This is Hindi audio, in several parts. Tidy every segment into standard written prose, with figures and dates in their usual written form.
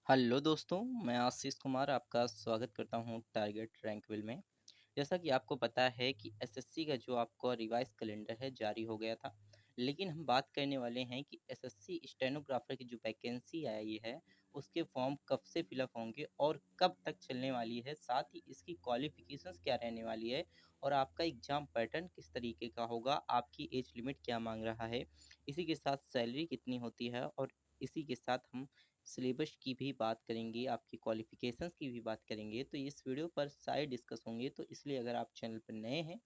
हेलो दोस्तों, मैं आशीष कुमार आपका स्वागत करता हूं टारगेट रैंकविल में। जैसा कि आपको पता है कि एसएससी का जो आपका रिवाइज कैलेंडर है जारी हो गया था। लेकिन हम बात करने वाले हैं कि एसएससी स्टेनोग्राफर की जो वैकेंसी आई है, उसके फॉर्म कब से फिलअप होंगे और कब तक चलने वाली है, साथ ही इसकी क्वालिफिकेशंस क्या रहने वाली है और आपका एग्ज़ाम पैटर्न किस तरीके का होगा, आपकी एज लिमिट क्या माँग रहा है, इसी के साथ सैलरी कितनी होती है और इसी के साथ हम सिलेबस की भी बात करेंगे, आपकी क्वालिफ़िकेशंस की भी बात करेंगे। तो इस वीडियो पर सारे डिस्कस होंगे, तो इसलिए अगर आप चैनल पर नए हैं,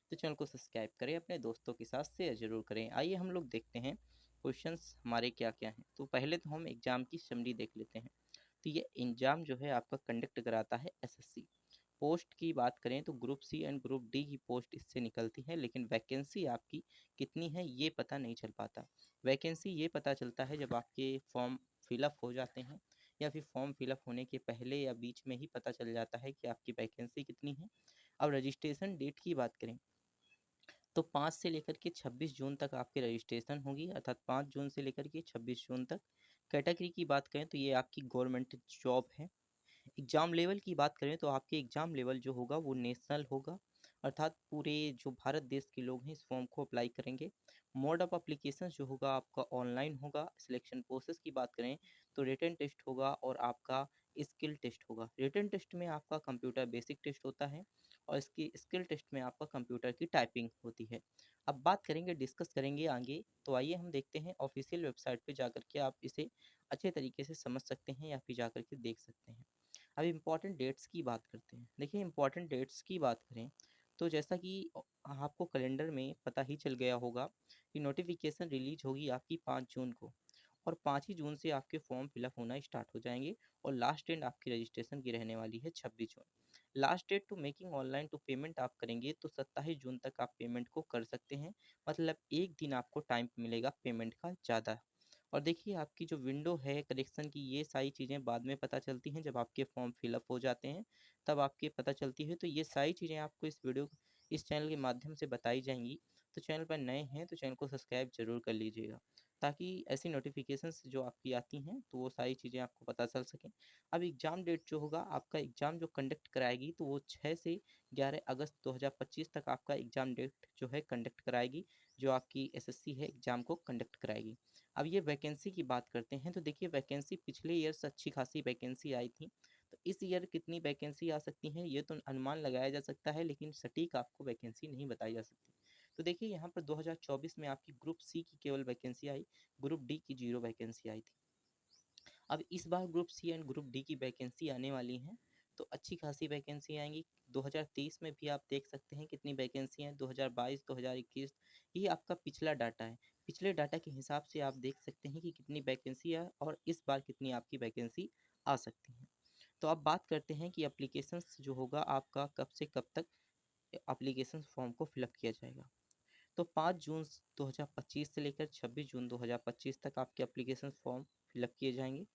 तो चैनल को सब्सक्राइब करें, अपने दोस्तों के साथ शेयर ज़रूर करें। आइए हम लोग देखते हैं क्वेश्चंस हमारे क्या-क्या हैं। तो पहले तो हम एग्ज़ाम की समरी देख लेते हैं। तो ये एग्ज़ाम जो है आपका कंडक्ट कराता है एसएससी। पोस्ट की बात करें तो group C and group D की पोस्ट इससे निकलती है, लेकिन वैकेंसी आपकी कितनी है ये पता नहीं चल पाता। वैकेंसी ये पता चलता है जब आपके फॉर्म फिलअप हो जाते हैं या फिर फॉर्म फिलअप होने के पहले या बीच में ही पता चल जाता है कि आपकी वैकेंसी कितनी है। अब रजिस्ट्रेशन डेट की बात करें तो 5 से लेकर के 26 जून तक आपकी रजिस्ट्रेशन होगी, अर्थात 5 जून से लेकर के 26 जून तक। कैटेगरी की बात करें तो ये आपकी गवर्नमेंट जॉब है। एग्ज़ाम लेवल की बात करें तो आपके एग्ज़ाम लेवल जो होगा वो नेशनल होगा, अर्थात पूरे जो भारत देश के लोग हैं इस फॉर्म को अप्लाई करेंगे। मोड ऑफ एप्लीकेशन जो होगा आपका ऑनलाइन होगा। सिलेक्शन प्रोसेस की बात करें तो रिटन टेस्ट होगा और आपका स्किल टेस्ट होगा। रिटन टेस्ट में आपका कंप्यूटर बेसिक टेस्ट होता है और इसकी स्किल टेस्ट में आपका कंप्यूटर की टाइपिंग होती है। अब बात करेंगे, डिस्कस करेंगे आगे, तो आइए हम देखते हैं ऑफिशियल वेबसाइट पे जाकर के आप इसे अच्छे तरीके से समझ सकते हैं या फिर जाकर के देख सकते हैं। अब इम्पॉर्टेंट डेट्स की बात करते हैं। देखिए, इम्पॉर्टेंट डेट्स की बात करें तो जैसा कि आपको कैलेंडर में पता ही चल गया होगा कि नोटिफिकेशन रिलीज होगी आपकी 5 जून को और 5 ही जून से आपके फॉर्म फिलअप होना स्टार्ट हो जाएंगे और लास्ट डेट आपकी रजिस्ट्रेशन की रहने वाली है 26 जून। Last date to making online to payment आप करेंगे तो 27 जून तक आप पेमेंट को कर सकते हैं। मतलब एक दिन आपको टाइम मिलेगा पेमेंट का ज़्यादा। और देखिए, आपकी जो विंडो है करेक्शन की, ये सारी चीज़ें बाद में पता चलती हैं जब आपके फॉर्म फिलअप हो जाते हैं, तब आपके पता चलती है। तो ये सारी चीज़ें आपको इस चैनल के माध्यम से बताई जाएंगी। तो चैनल पर नए हैं तो चैनल को सब्सक्राइब जरूर कर लीजिएगा, ताकि ऐसी नोटिफिकेशंस जो आपकी आती हैं तो वो सारी चीज़ें आपको पता चल सकें। अब एग्ज़ाम डेट जो होगा, आपका एग्ज़ाम जो कंडक्ट कराएगी तो वो 6 से 11 अगस्त 2025 तक आपका एग्ज़ाम डेट जो है कंडक्ट कराएगी, जो आपकी एसएससी है एग्ज़ाम को कंडक्ट कराएगी। अब ये वैकेंसी की बात करते हैं तो देखिए, वैकेंसी पिछले ईयर्स अच्छी खासी वैकेंसी आई थी। तो इस ईयर कितनी वैकेंसी आ सकती हैं ये तो अनुमान लगाया जा सकता है, लेकिन सटीक आपको वैकेंसी नहीं बताई जा सकती। तो देखिए, यहाँ पर 2024 में आपकी ग्रुप सी की केवल वैकेंसी आई, ग्रुप डी की 0 वैकेंसी आई थी। अब इस बार group C and group D की वैकेंसी आने वाली हैं, तो अच्छी खासी वैकेंसी आएंगी। 2023 में भी आप देख सकते हैं कितनी वैकेंसी हैं, 2022 2021, ये आपका पिछला डाटा है। पिछले डाटा के हिसाब से आप देख सकते हैं कि कितनी वैकेंसी है और इस बार कितनी आपकी वैकेंसी आ सकती है। तो अब बात करते हैं कि एप्लीकेशंस जो होगा आपका कब से कब तक एप्लीकेशन फॉर्म को फिलअप किया जाएगा। तो 5 जून 2025 से लेकर 26 जून 2025 तक आपके एप्लीकेशन फॉर्म फिलअप किए जाएंगे।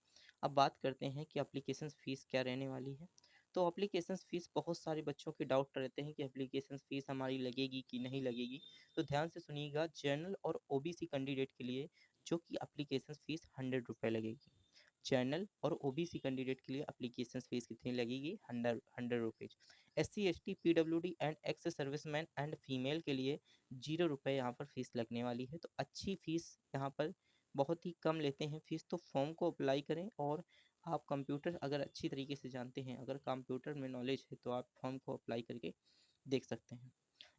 अब बात करते हैं कि एप्लीकेशन फ़ीस क्या रहने वाली है। तो एप्लीकेशन फ़ीस, बहुत सारे बच्चों के डाउट रहते हैं कि एप्लीकेशन फ़ीस हमारी लगेगी कि नहीं लगेगी। तो ध्यान से सुनिएगा, जनरल और ओबीसी कैंडिडेट के लिए जो कि एप्लीकेशन फ़ीस 100 रुपये लगेगी। जनरल और ओबीसी कैंडिडेट के लिए एप्लीकेशन फ़ीस कितनी लगेगी? 100 rupees. SC ST PWD and ex serviceman and female के लिए 0 रुपये यहाँ पर फ़ीस लगने वाली है। तो अच्छी फ़ीस यहाँ पर, बहुत ही कम लेते हैं फ़ीस। तो फॉर्म को अप्लाई करें और आप कंप्यूटर अगर अच्छी तरीके से जानते हैं, अगर कंप्यूटर में नॉलेज है, तो आप फॉर्म को अप्लाई करके देख सकते हैं।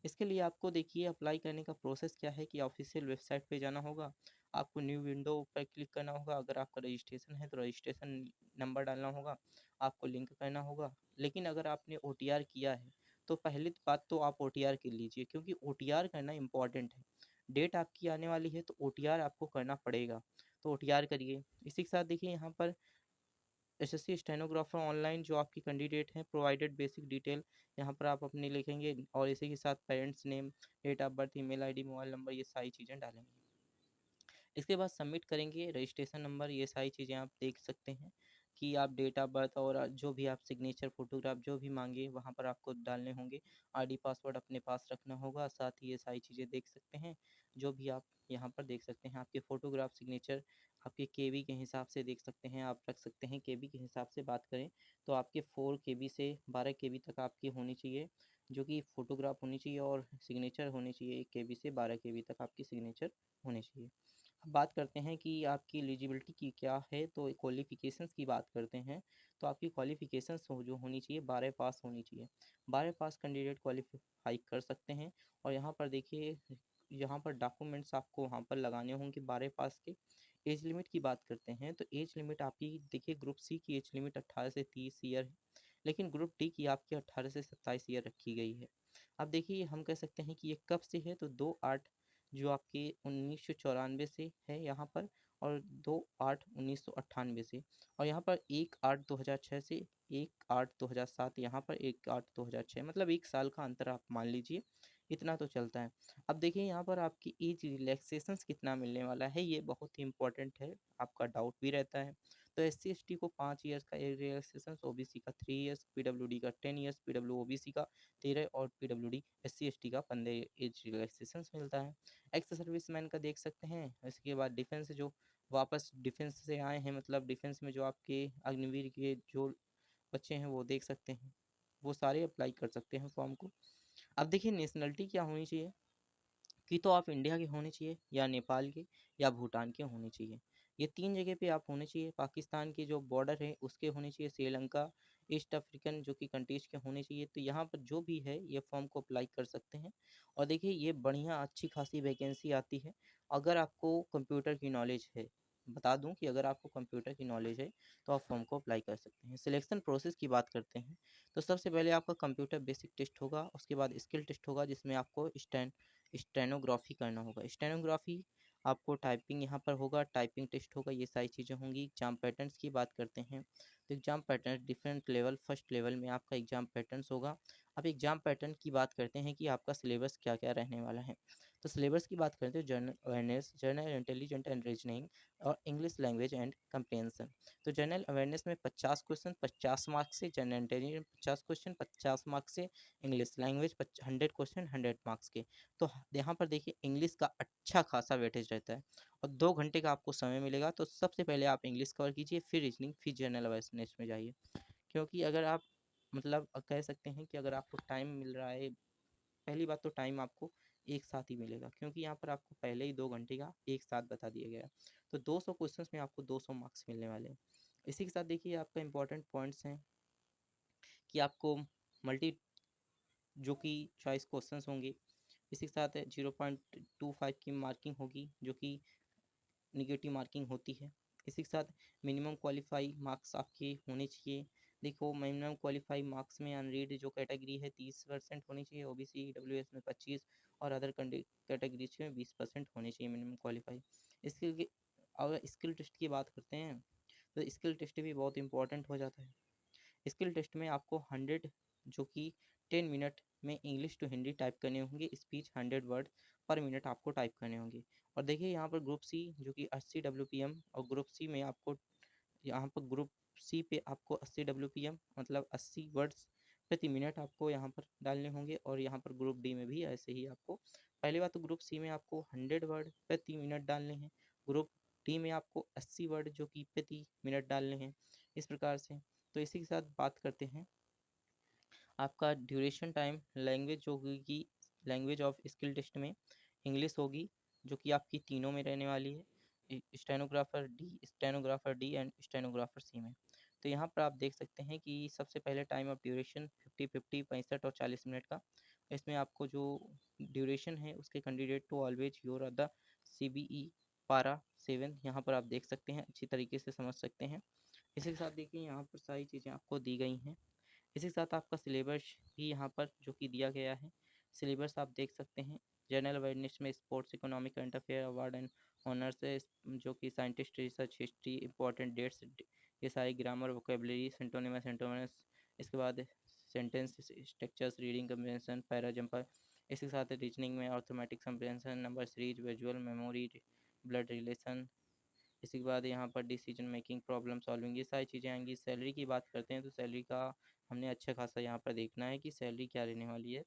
इसके लिए आपको देखिए, अप्लाई करने का प्रोसेस क्या है कि ऑफिशियल वेबसाइट पे जाना होगा। आपको न्यू विंडो पर क्लिक करना होगा। अगर आपका रजिस्ट्रेशन है तो रजिस्ट्रेशन नंबर डालना होगा, आपको लिंक करना होगा। लेकिन अगर आपने ओटीआर किया है तो पहली बात तो आप ओटीआर कर लीजिए, क्योंकि ओटीआर करना इम्पॉर्टेंट है। डेट आपकी आने वाली है तो ओटीआर आपको करना पड़ेगा, तो ओटीआर करिए। इसी के साथ देखिए, यहाँ पर एसएससी स्टेनोग्राफर ऑनलाइन जो आपकी कैंडिडेट हैं, प्रोवाइडेड बेसिक डिटेल, यहाँ पर आप अपनी लिखेंगे और इसी के साथ parents name, date of birth, email ID, mobile number, ये सारी चीज़ें डालेंगे। इसके बाद सबमिट करेंगे, रजिस्ट्रेशन नंबर, ये सारी चीज़ें आप देख सकते हैं कि आप डेट ऑफ बर्थ और जो भी आप सिग्नेचर फ़ोटोग्राफ जो भी माँगे वहाँ पर आपको डालने होंगे। आईडी पासवर्ड अपने पास रखना होगा, साथ ही ये सारी चीज़ें देख सकते हैं, जो भी आप यहाँ पर देख सकते हैं। आपके फ़ोटोग्राफ सिग्नेचर आपके केबी के हिसाब से देख सकते हैं, आप रख सकते हैं। केबी के हिसाब से बात करें तो आपके 4 केबी से 12 केबी तक आपकी होनी चाहिए, जो कि फ़ोटोग्राफ होनी चाहिए, और सिग्नेचर होनी चाहिए 1 केबी से 12 केबी तक आपकी सिग्नेचर होनी चाहिए। अब बात करते हैं कि आपकी एलिजिबिलिटी की क्या है, तो क्वालिफ़िकेशंस की बात करते हैं। तो आपकी क्वालिफ़िकेशंस जो होनी चाहिए 12 पास होनी चाहिए। 12 पास कैंडिडेट क्वालीफाई कर सकते हैं। और यहाँ पर देखिए, यहाँ पर डॉक्यूमेंट्स आपको वहाँ पर लगाने होंगे 12 पास के। एज लिमिट की बात करते हैं तो एज लिमिट आपकी देखिए, ग्रुप सी की एज लिमिट 18 से 30 ईयर है, लेकिन ग्रुप डी की आपकी 18 से 27 ईयर रखी गई है। अब देखिए, हम कह सकते हैं कि ये कब से है, तो 2/8 जो आपके 1994 से है यहाँ पर, और 2/8 1998 से, और यहाँ पर 1/8 2006 से 1/8 2007, यहाँ पर 1/8 2006, मतलब 1 साल का अंतर आप मान लीजिए, इतना तो चलता है। अब देखिए, यहाँ पर आपकी एज रिलैक्सेशंस कितना मिलने वाला है, ये बहुत ही इंपॉर्टेंट है, आपका डाउट भी रहता है। तो SC/ST को 5 ईयर्स का एज रिलैक्सेशन, OBC का 3 ईयर्स, PWD का 10 ईयर्स, PWOBC का 13, और PWD SC/ST का 15 एज रिलैक्सेशन मिलता है। एक्स सर्विसमैन का देख सकते हैं। इसके बाद डिफेंस, जो वापस डिफेंस से आए हैं, मतलब डिफेंस में जो आपके अग्निवीर के जो बच्चे हैं वो देख सकते हैं, वो सारे अप्लाई कर सकते हैं फॉर्म को। अब देखिए, नेशनलिटी क्या होनी चाहिए, कि तो आप इंडिया के होने चाहिए, या नेपाल के, या भूटान के होने चाहिए। ये 3 जगह पे आप होने चाहिए। पाकिस्तान के जो बॉर्डर है उसके होने चाहिए, श्रीलंका, ईस्ट अफ्रीकन जो कि कंट्रीज के होने चाहिए। तो यहाँ पर जो भी है ये फॉर्म को अप्लाई कर सकते हैं। और देखिए, ये बढ़िया अच्छी खासी वैकेंसी आती है अगर आपको कंप्यूटर की नॉलेज है। बता दूं कि अगर आपको कंप्यूटर की नॉलेज है तो आप फॉर्म को अप्लाई कर सकते हैं। सिलेक्शन प्रोसेस की बात करते हैं तो सबसे पहले आपका कंप्यूटर बेसिक टेस्ट होगा, उसके बाद स्किल टेस्ट होगा, जिसमें आपको स्टेनोग्राफी करना होगा। स्टेनोग्राफी आपको टाइपिंग यहाँ पर होगा, टाइपिंग टेस्ट होगा, ये सारी चीज़ें होंगी। एग्जाम पैटर्न्स की बात करते हैं तो exam pattern different level, first level में आपका एग्जाम पैटर्न्स होगा। अब एग्जाम पैटर्न की बात करते हैं कि आपका सिलेबस क्या क्या रहने वाला है। तो सिलेबस की बात करते हैं, general awareness, general intelligent and reasoning, और इंग्लिश लैंग्वेज एंड कंप्रेंशन। तो जनरल अवेयरनेस में 50 क्वेश्चन 50 मार्क्स से, जनरल इंटेलिजेंस 50 क्वेश्चन 50 मार्क्स से, इंग्लिश लैंग्वेज 100 क्वेश्चन 100 मार्क्स के। तो यहाँ पर देखिए, इंग्लिश का अच्छा खासा वेटेज रहता है, और 2 घंटे का आपको समय मिलेगा। तो सबसे पहले आप इंग्लिश कवर कीजिए, फिर रीजनिंग, फिर जनरल अवेयरनेस में जाइए। क्योंकि अगर आप, मतलब कह सकते हैं कि अगर आपको टाइम मिल रहा है, पहली बात तो टाइम आपको एक साथ ही मिलेगा, क्योंकि यहाँ पर आपको पहले ही 2 घंटे का एक साथ बता दिया गया है। तो 200 क्वेश्चंस में आपको 200 मार्क्स मिलने वाले हैं। इसी के साथ देखिए, आपका इंपॉर्टेंट पॉइंट्स हैं कि आपको मल्टी जो कि चॉइस क्वेश्चंस होंगे। इसी के साथ 0.25 की मार्किंग होगी, जो कि निगेटिव मार्किंग होती है। इसी के साथ मिनिमम क्वालिफाई मार्क्स आपके होने चाहिए। देखो, मिनिमम क्वालिफाई मार्क्स में अनरीड जो कैटेगरी है 30% होनी चाहिए, OBC EWS में 25, और अदर कैटेगरीज में 20% होनी चाहिए मिनिमम क्वालिफाई। स्किल की, अगर स्किल टेस्ट की बात करते हैं तो स्किल टेस्ट भी बहुत इंपॉर्टेंट हो जाता है। स्किल टेस्ट में आपको 100, जो कि 10 मिनट में इंग्लिश टू हिंदी टाइप करने होंगे, स्पीच 100 वर्ड पर मिनट आपको टाइप करने होंगे। और देखिए, यहाँ पर ग्रुप सी जो कि 80 WPM, और ग्रुप सी में आपको, यहाँ पर ग्रुप सी पे आपको 80 WPM मतलब 80 वर्ड्स प्रति मिनट आपको यहाँ पर डालने होंगे। और यहाँ पर ग्रुप डी में भी ऐसे ही आपको, पहली बात तो ग्रुप सी में आपको 100 वर्ड प्रति मिनट डालने हैं, ग्रुप डी में आपको 80 वर्ड जो कि प्रति मिनट डालने हैं, इस प्रकार से। तो इसी के साथ बात करते हैं, आपका ड्यूरेशन टाइम, लैंग्वेज होगी, लैंग्वेज ऑफ स्किल टेस्ट में इंग्लिश होगी, जो कि आपकी तीनों में रहने वाली है, स्टेनोग्राफर डी एंड स्टेनोग्राफर सी में। तो यहाँ पर आप देख सकते हैं कि सबसे पहले टाइम ऑफ ड्यूरेशन 50-50 65 और 40 मिनट का। इसमें आपको जो ड्यूरेशन है उसके candidate to always your the CBE para 7, यहाँ पर आप देख सकते हैं, अच्छी तरीके से समझ सकते हैं। इसी के साथ देखिए, यहाँ पर सारी चीज़ें आपको दी गई हैं। इसी के साथ आपका सिलेबस भी यहाँ पर जो कि दिया गया है, सिलेबस आप देख सकते हैं। जनरल अवेयरनेस में sports, economic, current affair, award and honours है, जो कि scientist, research, history, important dates, ये सारी ग्रामर, वोकेबलरी, सिंटोनिमस, एंटोनिमस। इसके बाद sentence structures, reading comprehension, para jumper. इसके साथ रीजनिंग में arithmetic comprehension, number series, visual memory, blood relation, इसी के बाद यहाँ पर डिसीजन मेकिंग, प्रॉब्लम सॉल्विंग, ये सारी चीज़ें आएँगी। सैलरी की बात करते हैं तो सैलरी का हमने अच्छा खासा यहाँ पर देखना है कि सैलरी क्या रहने वाली है।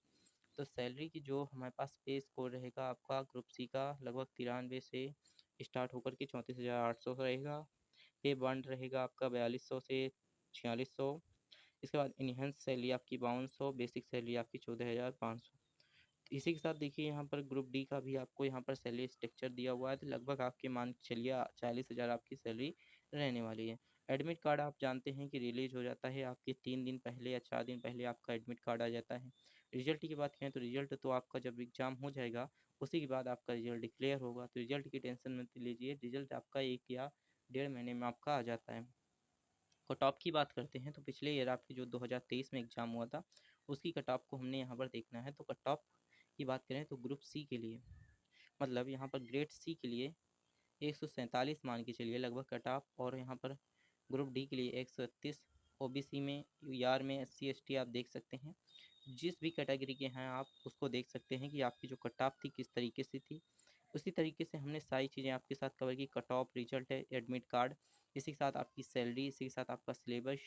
तो सैलरी की जो हमारे पास पे स्कोर रहेगा आपका ग्रुप सी का लगभग 93 से स्टार्ट होकर के 34,800 रहेगा। पे बॉन्ड रहेगा आपका 4200 से 4600। इसके बाद इनहेंस सैलरी आपकी 5200, बेसिक सैलरी आपकी 14,500। इसी के साथ देखिए यहाँ पर ग्रुप डी का भी आपको यहाँ पर सैलरी स्ट्रक्चर दिया हुआ है, तो लगभग आपके मान के चलिए 40,000 आपकी सैलरी रहने वाली है। एडमिट कार्ड आप जानते हैं कि रिलीज हो जाता है आपके 3 दिन पहले या 4 दिन पहले आपका एडमिट कार्ड आ जाता है। रिजल्ट की बात करें तो रिजल्ट तो आपका जब एग्ज़ाम हो जाएगा उसी के बाद आपका रिजल्ट डिक्लेयर होगा, तो रिजल्ट की टेंशन मत लीजिए, रिजल्ट आपका 1 या 1.5 महीने में आपका आ जाता है। कट ऑफ की बात करते हैं तो पिछले ईयर आपके जो 2023 में एग्ज़ाम हुआ था उसकी कट ऑफ को हमने यहाँ पर देखना है। तो कट ऑफ की बात करें तो ग्रुप सी के लिए, मतलब यहाँ पर ग्रेड सी के लिए 147 मान के चलिए लगभग कट ऑफ, और यहाँ पर ग्रुप डी के लिए 131। ओबीसी में यूआर में एससी एसटी आप देख सकते हैं, जिस भी कैटेगरी के हैं आप उसको देख सकते हैं कि आपकी जो कट ऑफ थी किस तरीके से थी। उसी तरीके से हमने सारी चीज़ें आपके साथ कवर की, कट ऑफ, रिजल्ट है, एडमिट कार्ड, इसी के साथ आपकी सैलरी, इसी के साथ आपका सिलेबस,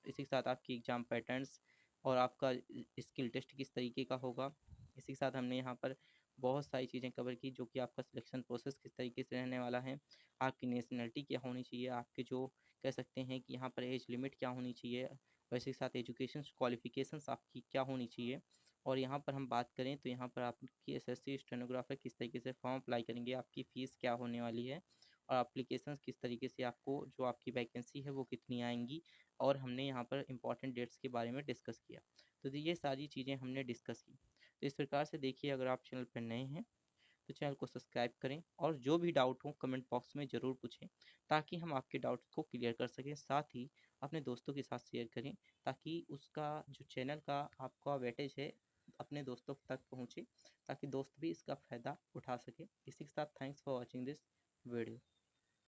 इसी के साथ आपकी एग्ज़ाम पैटर्न्स और आपका स्किल टेस्ट किस तरीके का होगा। इसी के साथ हमने यहाँ पर बहुत सारी चीज़ें कवर की जो कि आपका सिलेक्शन प्रोसेस किस तरीके से रहने वाला है, आपकी नेशनलिटी क्या होनी चाहिए, आपके जो कह सकते हैं कि यहाँ पर एज लिमिट क्या होनी चाहिए, और इसी के साथ एजुकेशन क्वालिफिकेशंस आपकी क्या होनी चाहिए। और यहाँ पर हम बात करें तो यहाँ पर आपकी एसएससी स्टेनोग्राफर किस तरीके से फॉर्म अप्लाई करेंगे, आपकी फ़ीस क्या होने वाली है, और एप्लीकेशंस किस तरीके से आपको जो आपकी वैकेंसी है वो कितनी आएंगी, और हमने यहाँ पर इंपॉर्टेंट डेट्स के बारे में डिस्कस किया। तो ये सारी चीज़ें हमने डिस्कस की। तो इस प्रकार से देखिए, अगर आप चैनल पर नए हैं तो चैनल को सब्सक्राइब करें, और जो भी डाउट हो कमेंट बॉक्स में ज़रूर पूछें ताकि हम आपके डाउट्स को क्लियर कर सकें। साथ ही अपने दोस्तों के साथ शेयर करें ताकि उसका जो चैनल का आपका वेटेज है अपने दोस्तों तक पहुँचे, ताकि दोस्त भी इसका फ़ायदा उठा सके। इसी के साथ thanks for watching this video.